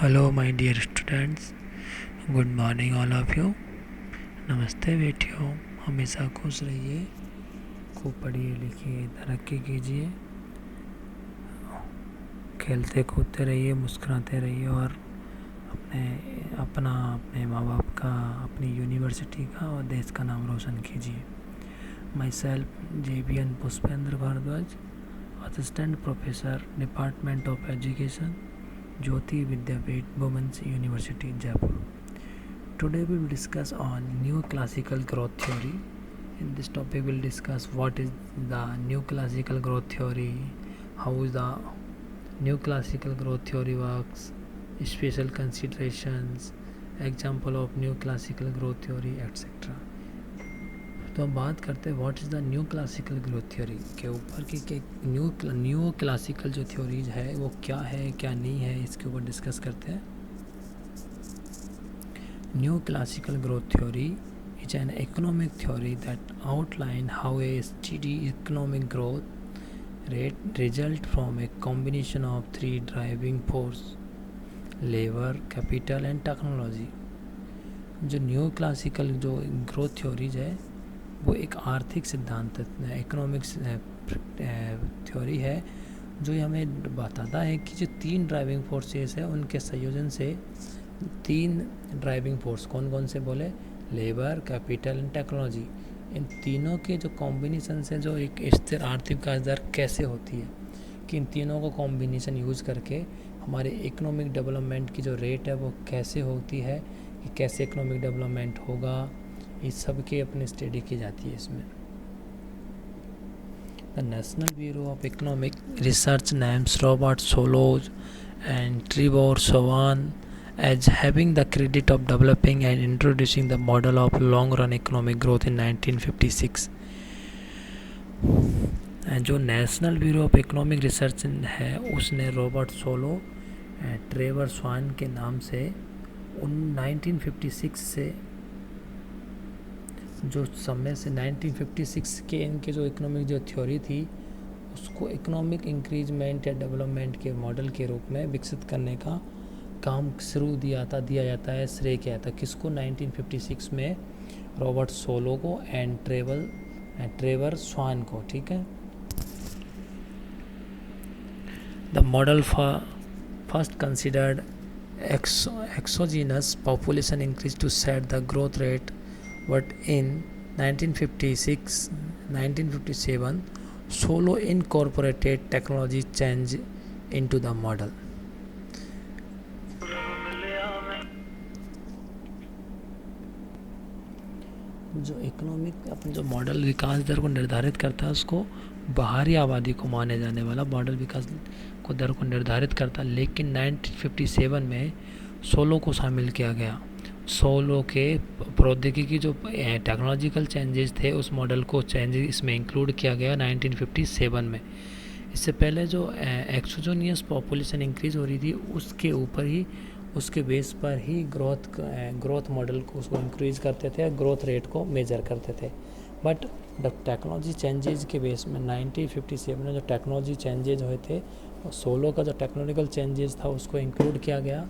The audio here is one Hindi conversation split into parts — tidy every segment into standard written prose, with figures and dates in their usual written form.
Hello my dear students, good morning all of you. नमस्ते बेटियों, हमेशा खुश रहिए, खूब पढ़िए लिखिए, तरक्की कीजिए, खेलते कूदते रहिए, मुस्कुराते रहिए और अपने माँ बाप का, अपनी यूनिवर्सिटी का और देश का नाम रोशन कीजिए। Myself JBN Pushpendra Bhardwaj, assistant professor, department of education, Jyoti Vidyapeeth, women's university, Jaipur. Today we will discuss on new classical growth theory. In this topic we will discuss what is the new classical growth theory, how the new classical growth theory works, special considerations, example of new classical growth theory, etc. तो हम बात करते हैं what is the new classical growth theory के ऊपर कि न्यू क्लासिकल जो थ्योरीज है वो क्या है क्या नहीं है, इसके ऊपर डिस्कस करते हैं। New classical growth theory is an economic theory that outlines how a steady economic growth rate results from a combination of three driving forces: labor, capital and technology. जो न्यू क्लासिकल जो ग्रोथ थ्योरीज है वो एक आर्थिक सिद्धांत इकोनॉमिक्स थ्योरी है जो हमें बताता है कि जो तीन ड्राइविंग फोर्सेस है उनके संयोजन से तीन ड्राइविंग फोर्स कौन कौन से बोले, लेबर, कैपिटल एंड टेक्नोलॉजी, इन तीनों के जो कॉम्बिनेशन से जो एक स्थिर आर्थिक विकास दर कैसे होती है, कि इन तीनों को कॉम्बिनेशन यूज़ करके हमारे इकोनॉमिक डेवलपमेंट की जो रेट है वो कैसे होती है, कि कैसे इकोनॉमिक डेवलपमेंट होगा, इस सब की अपनी स्टडी की जाती है इसमें। The National Bureau of Economic Research names Robert Solow's and Trevor Swan as having the credit of developing and introducing the model of long-run economic growth in 1956. जो national Bureau of Economic research है उसने रॉबर्ट सोलो, ट्रेवर स्वान के नाम से 1956 से जो समय से 1956 के इनके जो इकोनॉमिक जो थ्योरी थी उसको इकोनॉमिक इंक्रीजमेंट या डेवलपमेंट के मॉडल के रूप में विकसित करने का काम शुरू दिया जाता है, श्रेय किया था किसको, 1956 में रॉबर्ट सोलो को एंड ट्रेवर स्वान को। ठीक है। The model first considered exogenous population increase to set the growth rate, but in 1957 Solow incorporated technology change into the model. जो इकोनॉमिक अपने जो मॉडल विकास दर को निर्धारित करता है उसको बाहरी आबादी को माने जाने वाला मॉडल विकास को दर को निर्धारित करता है, लेकिन 1957 में सोलो को शामिल किया गया। सोलो के प्रौद्योगिकी जो टेक्नोलॉजिकल चेंजेस थे उस मॉडल को चेंजेस इसमें इंक्लूड किया गया 1957 में। इससे पहले जो एक्सोजोनियस पॉपुलेशन इंक्रीज हो रही थी उसके ऊपर ही, उसके बेस पर ही ग्रोथ मॉडल को उसको इंक्रीज करते थे, ग्रोथ रेट को मेजर करते थे। बट द टेक्नोलॉजी चेंजेज के बेस में 1957 में जो टेक्नोलॉजी चेंजेज हुए थे, सोलो का जो टेक्नोलॉजिकल चेंजेस था उसको इंक्लूड किया गया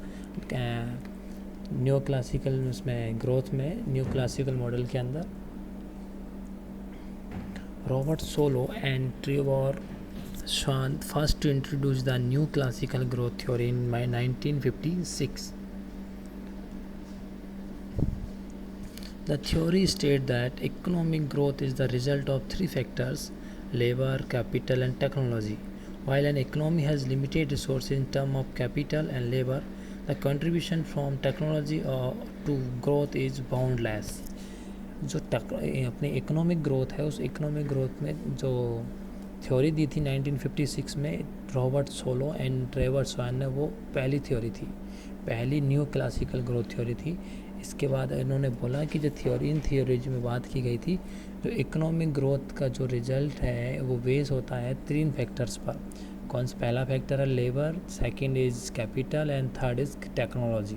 न्यू क्लासिकल उसमें ग्रोथ में, न्यू क्लासिकल मॉडल के अंदर। Robert Solow and Trevor Swan first to introduce the new classical growth theory in 1956. The theory states that economic growth is the result of three factors: labor, capital and technology. While an economy has limited resources in terms of capital and labor, the contribution from technology to growth is boundless. जो अपनी इकोनॉमिक ग्रोथ है उस इकोनॉमिक ग्रोथ में जो थ्योरी दी थी 1956 में रॉबर्ट सोलो एंड ट्रेवर स्वान ने, वो पहली थ्योरी थी, पहली न्यू क्लासिकल ग्रोथ थ्योरी थी। इसके बाद इन्होंने बोला कि जो इन थ्योरीज में बात की गई थी, जो इकोनॉमिक ग्रोथ का जो रिजल्ट है वो बेस होता है तीन फैक्टर्स पर। कौन सा? पहला फैक्टर है labour, second is capital and third is technology.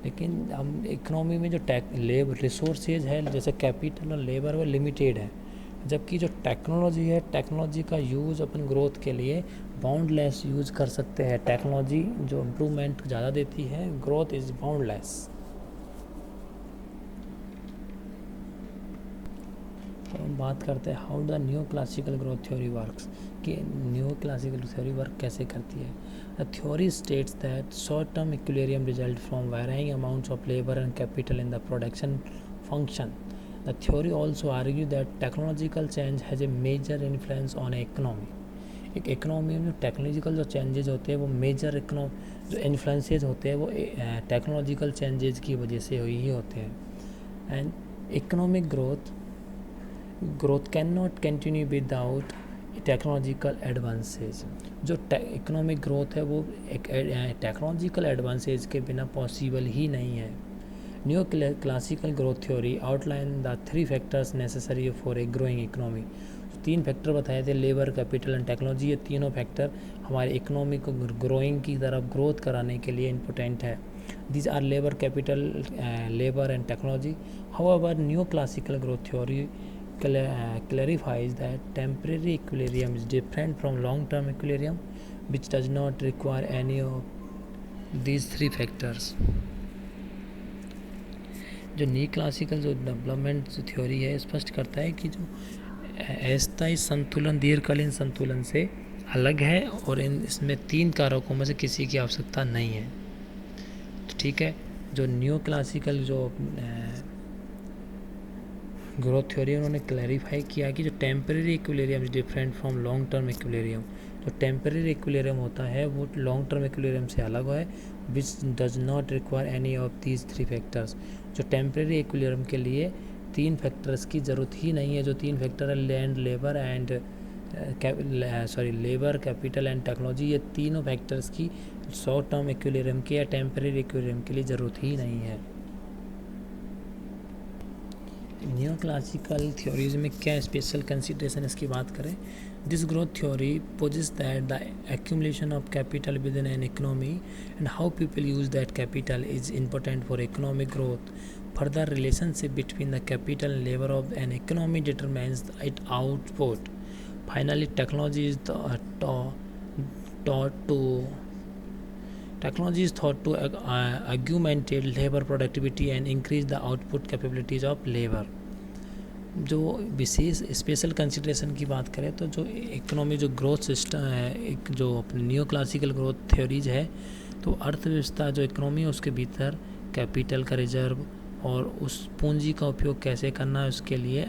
लेकिन हम इकोनॉमी में जो लेबर रिसोर्सेज है जैसे कैपिटल और लेबर वो लिमिटेड है, जबकि जो टेक्नोलॉजी है, टेक्नोलॉजी का यूज़ अपन ग्रोथ के लिए बाउंडलेस यूज़ कर सकते हैं। टेक्नोलॉजी जो इम्प्रूवमेंट ज़्यादा देती है, ग्रोथ इज़ बाउंडलेस। तो हम बात करते हैं how the new classical growth theory works, कि न्यू क्लासिकल थ्योरी वर्क कैसे करती है। The theory states that short term equilibrium result from varying amounts of labour and capital in the production function. The theory also argues that technological change has a major influence on economy. एक इकोनॉमी में टेक्नोलॉजिकल जो चेंजेज होते हैं वो मेजर जो इन्फ्लुएंसेस होते हैं वो टेक्नोलॉजिकल चेंजेस की वजह से ही होते हैं। And economic growth can not continue without technological advances. जो इकोनॉमिक ग्रोथ है वो एक टेक्नोलॉजिकल एडवांसेज के बिना पॉसिबल ही नहीं है। New classical growth theory outline the 3 factors necessary for a growing economy. 3 factor बताए थे, लेबर, कैपिटल एंड टेक्नोलॉजी। ये तीनों फैक्टर हमारे इकोनॉमी को ग्रोइंग की तरफ ग्रोथ कराने के लिए इम्पोर्टेंट है। These are labour, capital, labour and technology. However new classical growth theory clarifies that temporary equilibrium is different from long-term equilibrium, which does not require any of these 3 factors. जो न्यू क्लासिकल जो डेवलपमेंट थ्योरी है स्पष्ट करता है कि जो अस्थायी संतुलन दीर्घकालीन संतुलन से अलग है और इसमें 3 कारकों में से किसी की आवश्यकता नहीं है। तो ठीक है, जो न्यू क्लासिकल जो ग्रोथ थ्योरी उन्होंने क्लैरिफाई किया कि जो temporary equilibrium is different from long term equilibrium. जो टेम्परेरी इक्विलिब्रियम होता है वो लॉन्ग टर्म इक्विलिब्रियम से अलग है, which does not require any of these 3 factors. जो टेम्परेरी इक्विलिब्रियम के लिए 3 फैक्टर्स की ज़रूरत ही नहीं है। जो 3 फैक्टर है land, labour and labour, capital and technology, ये तीनों फैक्टर्स की शॉर्ट टर्म इक्विलिब्रियम के या टेम्परेरी इक्विलिब्रियम के लिए ज़रूरत ही नहीं है। न्यू क्लासिकल थ्योरीज में क्या स्पेशल कंसिडरेशन इसकी बात करें। This growth theory poses that the accumulation of capital within an economy and how people use that capital is important for economic growth. Further relationship between the capital and labour of an economy determines it output. Finally technology is thought to augmented labor productivity and increase the output capabilities of labor। जो विशेष स्पेशल कंसिडरेशन की बात करें तो जो इकोनॉमी जो ग्रोथ सिस्टम है, एक जो अपनी न्यू क्लासिकल ग्रोथ थ्योरीज है, तो अर्थव्यवस्था जो इकोनॉमी है उसके भीतर कैपिटल का रिजर्व और उस पूंजी का उपयोग कैसे करना है उसके लिए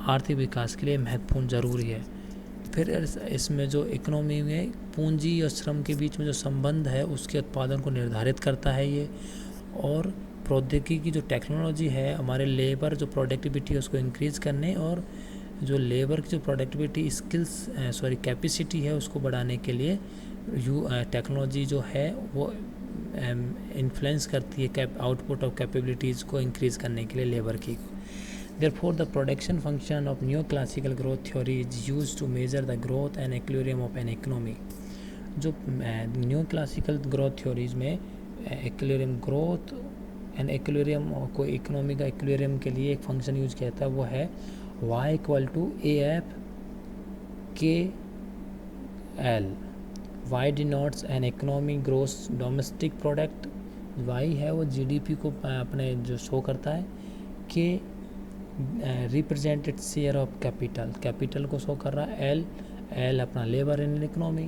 आर्थिक विकास के लिए महत्वपूर्ण ज़रूरी है। फिर इसमें जो इकोनॉमी में पूंजी और श्रम के बीच में जो संबंध है उसके उत्पादन को निर्धारित करता है ये। और प्रौद्योगिकी की जो टेक्नोलॉजी है हमारे लेबर जो प्रोडक्टिविटी है उसको इंक्रीज़ करने और जो लेबर की जो प्रोडक्टिविटी कैपेसिटी है उसको बढ़ाने के लिए टेक्नोलॉजी जो है वो इन्फ्लुएंस करती है आउटपुट ऑफ कैपेबिलिटीज़ को इंक्रीज़ करने के लिए लेबर की। Therefore, the production function of neoclassical growth theory is used to measure the growth and equilibrium of an economy। जो neoclassical growth theories में equilibrium growth and equilibrium को इकोनॉमी का equilibrium के लिए एक फंक्शन यूज किया था, वो है y equal to AF KL। y denotes an economy gross domestic product. y है वो GDP को अपने जो शो करता है। K represented share of capital को शो कर रहा है। एल अपना labour in economy.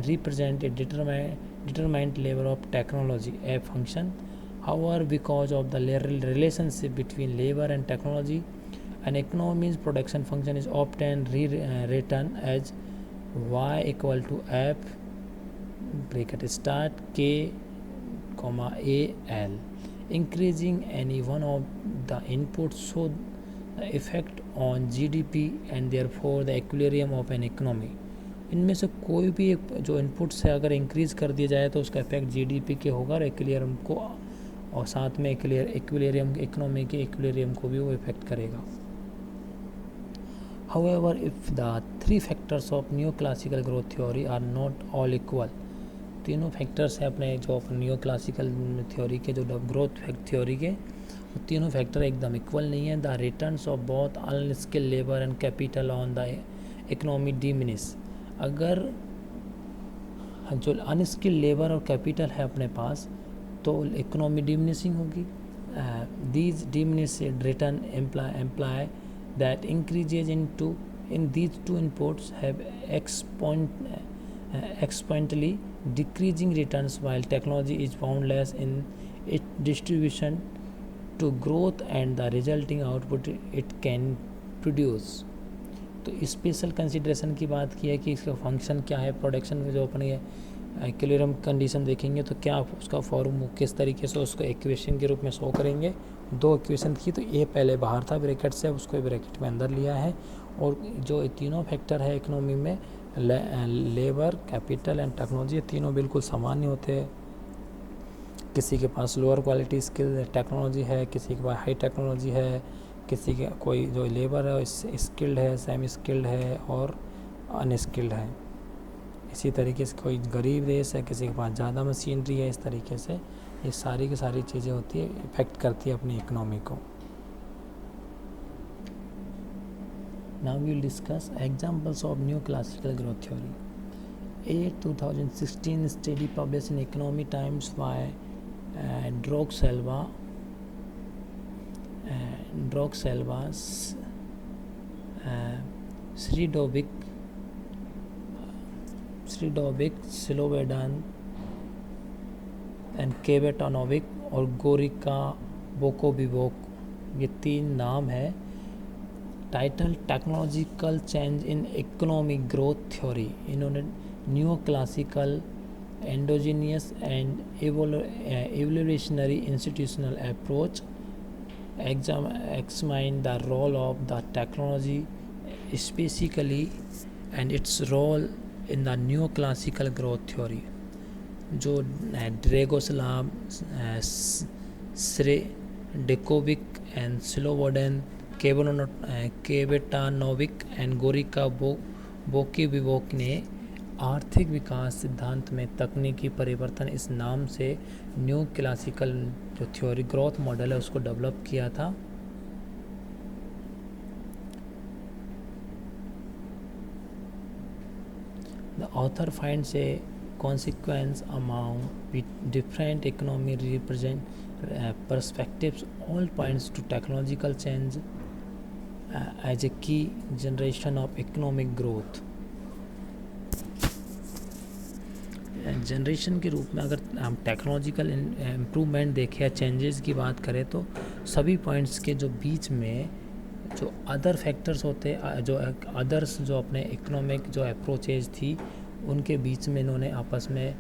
Represented determined labour of technology a function. However because of the relationship between labour and technology an economy's production function is often written as y equal to F bracket start K, AL। Increasing any one of the inputs show the effect on GDP and therefore the equilibrium of an economy। इनमें से कोई भी एक जो इनपुट्स है अगर इंक्रीज़ कर दिया जाए तो उसका इफेक्ट GDP के होगा और इक्विलिब्रियम को, और साथ में इक्विलिब्रियम इकोनॉमी के इक्विलिब्रियम को भी वो इफेक्ट करेगा। However, if the 3 factors of neoclassical growth theory are not all equal, तीनों फैक्टर्स हैं अपने जो न्यू क्लासिकल थ्योरी के जो ग्रोथ थ्योरी के, तो तीनों फैक्टर एकदम इक्वल नहीं है। The returns of both unskilled labour and capital on the economy diminish. अगर जो अनस्किल्ड लेबर और कैपिटल है अपने पास तो इकोनॉमी डिमिनिशिंग होगी। These diminished return imply that increases in these two inputs have exponentially decreasing returns, while technology is boundless in its distribution to growth and the resulting output it can produce। तो स्पेशल कंसिडरेशन की बात की है कि इसका फंक्शन क्या है। प्रोडक्शन में जो अपने इक्विलिब्रियम कंडीशन देखेंगे तो क्या उसका फॉर्म किस तरीके से उसको इक्वेशन के रूप में शो करेंगे। दो इक्वेशन थी, तो ये पहले बाहर था ब्रैकेट से, उसको ब्रैकेट में अंदर लिया है। और जो तीनों फैक्टर है इकोनॉमी में, लेबर, कैपिटल एंड टेक्नोलॉजी, ये तीनों बिल्कुल सामान्य होते हैं। किसी के पास लोअर क्वालिटी स्किल टेक्नोलॉजी है, किसी के पास हाई टेक्नोलॉजी है, किसी के कोई जो लेबर है स्किल्ड है, सेमी स्किल्ड है और अनस्किल्ड है। इसी तरीके से कोई गरीब देश है, किसी के पास ज़्यादा मशीनरी है। इस तरीके से ये सारी की सारी चीज़ें होती है, इफेक्ट करती है अपनी इकोनॉमी को। Now we will discuss examples of new classical growth theory. A 2016 study published in Economy Times by ड्रोक्सेल्वा, Sridovik, Silovedan एंड केबेटानोविक और गोरिका बोकोविवोक, ये तीन नाम है। Title technological change in economic growth theory. इन्होंने new classical endogenous and evolutionary institutional approach examine the role of the technology specifically and its role in the neoclassical growth theory। जो ड्रेगोस्लाव, डेकोविक एंड स्लोवोडेन, केबेटानोविक एंड गोरिका बोकोविवोक ने आर्थिक विकास सिद्धांत में तकनीकी परिवर्तन इस नाम से न्यू क्लासिकल जो थ्योरी ग्रोथ मॉडल है उसको डेवलप किया था। The author finds a consequence among different economy represent perspectives all points to technological change as a key generation of economic growth। Generation के रूप में अगर हम टेक्नोलॉजिकल इम्प्रूवमेंट देखें या चेंजेस की बात करें तो सभी पॉइंट्स के जो बीच में जो अदर फैक्टर्स होते जो अदर्स जो अपने इकोनॉमिक जो अप्रोचेज थी उनके बीच में इन्होंने आपस में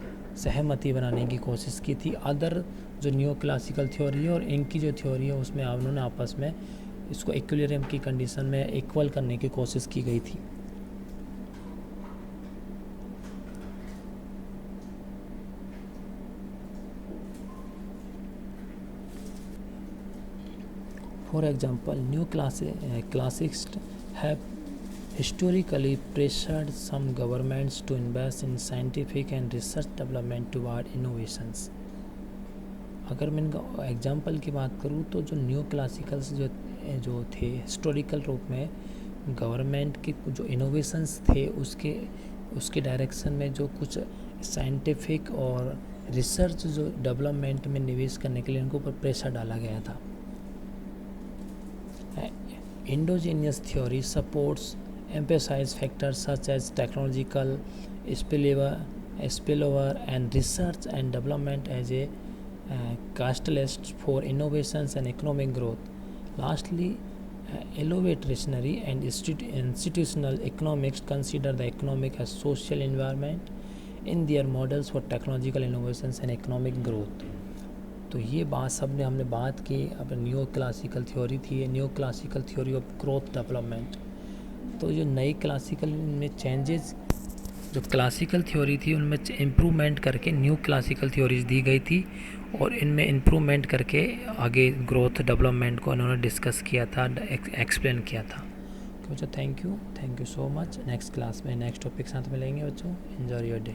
सहमति बनाने की कोशिश की थी। अदर जो न्यू क्लासिकल थ्योरी है और इनकी जो थ्योरी है उसमें उन्होंने आपस में इसको इक्विलिब्रियम की कंडीशन में इक्वल करने की कोशिश की गई थी। For example, new classics have historically pressured some governments to invest in scientific and research development toward innovations। अगर मैं इनका एग्जाम्पल की बात करूँ तो जो न्यू क्लासिकल्स जो थे हिस्टोरिकल रूप में गवर्नमेंट के जो इनोवेशंस थे उसके डायरेक्शन में जो कुछ साइंटिफिक और रिसर्च जो डेवलपमेंट में निवेश करने के लिए उनके ऊपर प्रेशर डाला गया था। Endogenous theory supports emphasize factors such as technological spillover and research and development as a catalyst for innovations and economic growth। Lastly, evolutionary and institutional economics consider the economic as social environment in their models for technological innovations and economic growth। तो ये बात सब ने हमने बात की। अब न्यू क्लासिकल थ्योरी थी, new classical theory of growth development. तो जो नई क्लासिकल में चेंजेस जो क्लासिकल थ्योरी थी उनमें इम्प्रूवमेंट करके न्यू क्लासिकल थ्योरीज दी गई थी और इनमें इम्प्रूवमेंट करके आगे ग्रोथ डेवलपमेंट को उन्होंने डिस्कस किया था, एक्सप्लेन किया था। बच्चों thank you so much. Next class में नेक्स्ट टॉपिक साथ मिलेंगे बच्चों। Enjoy your day.